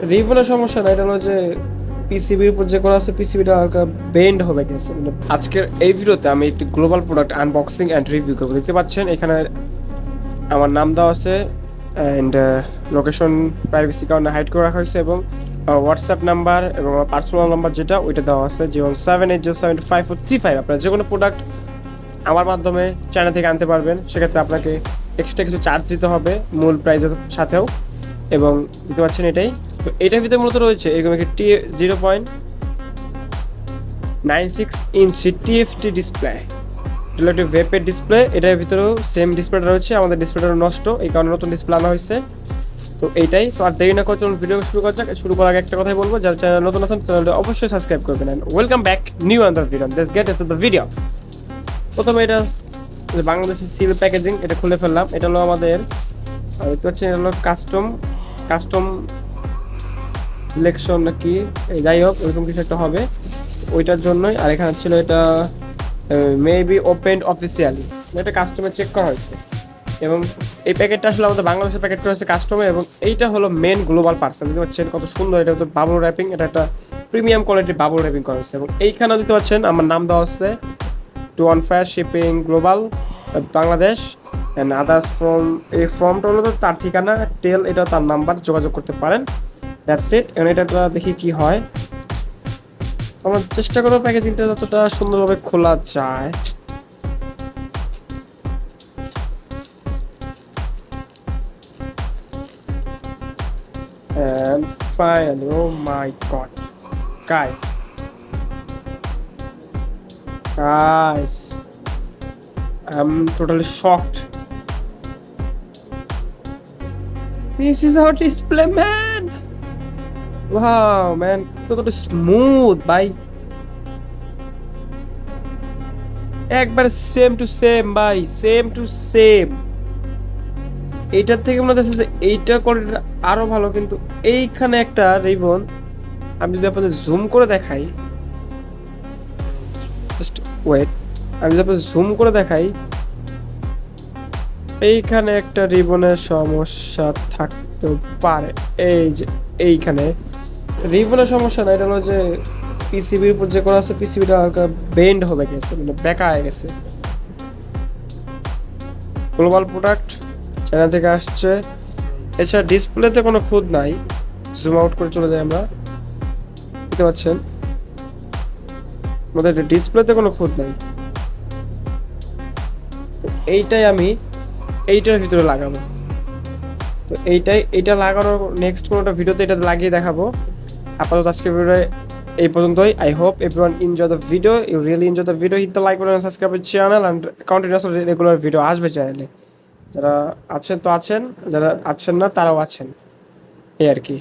রিবনের সমস্যা না, এটা হলো যে পিসিবির উপর যে করা আছে পিসিবিটা হালকা বেন্ড হবে গেছে। আজকের এই ভিডিওতে আমি একটি global product unboxing and review করবো। দেখতে পাচ্ছেন এখানে আমার নাম দেওয়া আছে অ্যান্ড লোকেশন প্রাইভেসি কারণে হাইড করে রাখা হয়েছে, এবং হোয়াটসঅ্যাপ নাম্বার এবং আমার পার্সোনাল নাম্বার যেটা ওইটা দেওয়া আছে 078075435। আপনারা যে কোনো প্রোডাক্ট আমার মাধ্যমে চায়না থেকে আনতে পারবেন, সেক্ষেত্রে আপনাকে এক্সট্রা কিছু চার্জ দিতে হবে মূল প্রাইসের সাথেও। এবং দেখতে পাচ্ছেন এটাই তো, এটার ভিতরে মূলত রয়েছে এরকম একটি 0.96 ইঞ্চি টিএফটি ডিসপ্লে, একটি ভেপের ডিসপ্লে। এটার ভিতরেও সেম ডিসপ্লেটা রয়েছে, আমাদের ডিসপ্লেটা নষ্ট, এই কারণে নতুন ডিসপ্লে আনা হয়েছে। তো এইটাই তো, আর দেরি না করে চলুন ভিডিও শুরু করা যাক। শুরু করার আগে একটা কথাই বলবো, যারা চ্যানেল নতুন আছেন চ্যানেলটা অবশ্যই সাবস্ক্রাইব করবেন। ওয়েলকাম ব্যাক নিউ আন্দার video, let's get into the video. প্রথমে এটা বাংলাদেশের সিল প্যাকেজিং, এটা খুলে ফেললাম। এটা হলো আমাদের দেখতে পাচ্ছেন, এটা হলো কাস্টম সিলেকশন নাকি, যাই হোক এরকম কিছু একটা হবে ওইটার জন্যই। আর এখানে ছিল এটা মেবি ওপেন অফিসিয়ালি, এটা কাস্টমে চেক করা হয়েছে। এবং এই প্যাকেটটা আসলে আমাদের বাংলাদেশের প্যাকেট করা হয়েছে কাস্টমে, এবং এইটা হলো মেন গ্লোবাল পার্সেল। দেখতে পাচ্ছেন কত সুন্দর, এটা হচ্ছে বাবল র্যাপিং, এটা একটা প্রিমিয়াম কোয়ালিটির বাবল র্যাপিং করা হয়েছে। এবং এইখানে দেখতে পাচ্ছেন আমার নাম দেওয়া হচ্ছে to on fire shipping global Bangladesh and others from. এই ফর্মটা হলো তো তার ঠিকানা, টেল এটা তার নাম্বার, যোগাযোগ করতে পারেন। That's it. এবং এটা দেখি কি হয়, আমার চেষ্টা করবো প্যাকেজিংটা যতটা সুন্দরভাবে খোলা যায়। And finally, oh my god, guys, I'm totally shocked. This is our display, man. Wow, man, কতটা স্মুথ ভাই, একবার সেম টু সেম ভাই, সেম টু সেম। এইটার থেকে মনে হচ্ছে যে এইটা কোয়ালিটিটা আরো ভালো, কিন্তু এইখানে একটা রিবন আমি যদি আপনাদের জুম করে দেখাই, জাস্ট ওয়েট, আমি যদি আপনাদের জুম করে দেখাই, এইখানে একটা রিবনের সমস্যা থাকতে পারে। এই যে এইখানে রিবনের সমস্যা না, এটা হলো যে পিসিবির উপর যে করা আছে পিসিবিটা হালকা বেন্ড হবে গেছে, মানে বেঁকা হয়ে গেছে। গ্লোবাল প্রোডাক্ট, চায়না থেকে আসছে। এছাড়া ডিসপ্লেতে কোনো খুঁত নাই, জুম আউট করে চলে যাই আমরা, দেখতে পাচ্ছেন আমাদের ডিসপ্লেতে কোনো খুঁত নাই। এইটাই আমি এইটার ভিতরে লাগাবো। তো এইটা লাগানোর নেক্সট কোনোটা ভিডিওতে এটা লাগিয়ে দেখাবো। আপাতত আজকে ভিডিও এই পর্যন্তই। I hope everyone enjoy the video, you really enjoy the video, hit the like button, subscribe the channel and continuously regular video আসবে চ্যানেলে। যারা আছেন তো আছেন, যারা আছেন না তারাও আছেন, এই আর কি।